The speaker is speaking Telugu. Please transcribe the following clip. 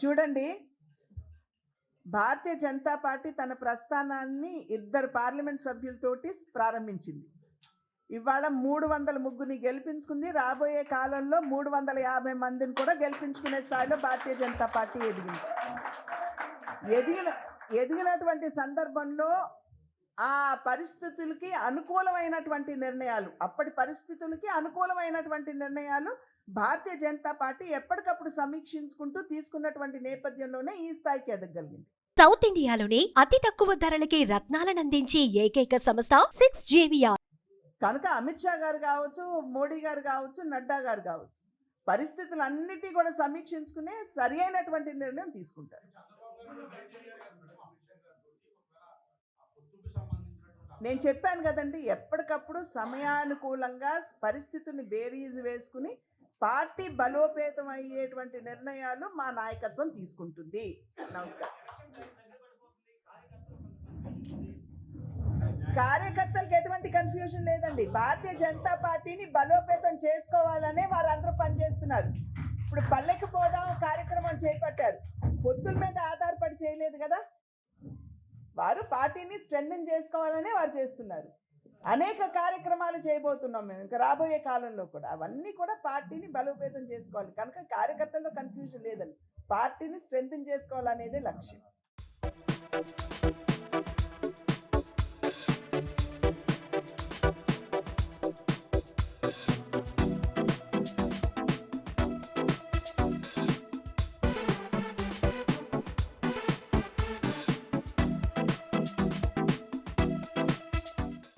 చూడండి, భారతీయ జనతా పార్టీ తన ప్రస్థానాన్ని 2 పార్లమెంట్ సభ్యులతోటి ప్రారంభించింది. ఇవాళ 300 ముగ్గురిని గెలిపించుకుంది. రాబోయే కాలంలో 350 మందిని కూడా గెలిపించుకునే స్థాయిలో భారతీయ జనతా పార్టీ ఎదిగినటువంటి సందర్భంలో ఆ పరిస్థితులకి అనుకూలమైనటువంటి నిర్ణయాలు, అప్పటి పరిస్థితులకి అనుకూలమైనటువంటి నిర్ణయాలు భారతీయ జనతా పార్టీ ఎప్పటికప్పుడు సమీక్షించుకుంటూ తీసుకున్నటువంటి నేపథ్యంలోనే ఈ స్థాయికి ఎదగలిగింది. సౌత్ ఇండియాలోనే అతి తక్కువ ధరలకి రత్నాలను అందించే ఏకైక సంస్థ 6JVR. కనుక అమిత్ షా గారు కావచ్చు, మోడీ గారు కావచ్చు, నడ్డా గారు కావచ్చు, పరిస్థితులన్నిటి కూడా సమీక్షించుకునే సరి అయినటువంటి నిర్ణయం తీసుకుంటారు. నేను చెప్పాను కదండి, ఎప్పటికప్పుడు సమయానుకూలంగా పరిస్థితిని బేరీజు వేసుకుని పార్టీ బలోపేతం అయ్యేటువంటి నిర్ణయాలు మా నాయకత్వం తీసుకుంటుంది. నమస్కారం. కార్యకర్తలకు ఎటువంటి కన్ఫ్యూజన్ లేదండి. భారతీయ జనతా పార్టీని బలోపేతం చేసుకోవాలనే వారందరూ పనిచేస్తున్నారు. ఇప్పుడు పల్లెకి పోదాం కార్యక్రమం చేపట్టారు. పొత్తుల మీద ఆధారపడి చేయలేదు కదా, వారు పార్టీని స్ట్రెంథెన్ చేసుకోవాలనే వారు చేస్తున్నారు. అనేక కార్యక్రమాలు చేయబోతున్నాం మేము ఇంకా రాబోయే కాలంలో కూడా. అవన్నీ కూడా పార్టీని బలోపేతం చేసుకోవాలి. కనుక కార్యకర్తల్లో కన్ఫ్యూజన్ లేదండి. పార్టీని స్ట్రెంథెన్ చేసుకోవాలనేదే లక్ష్యం.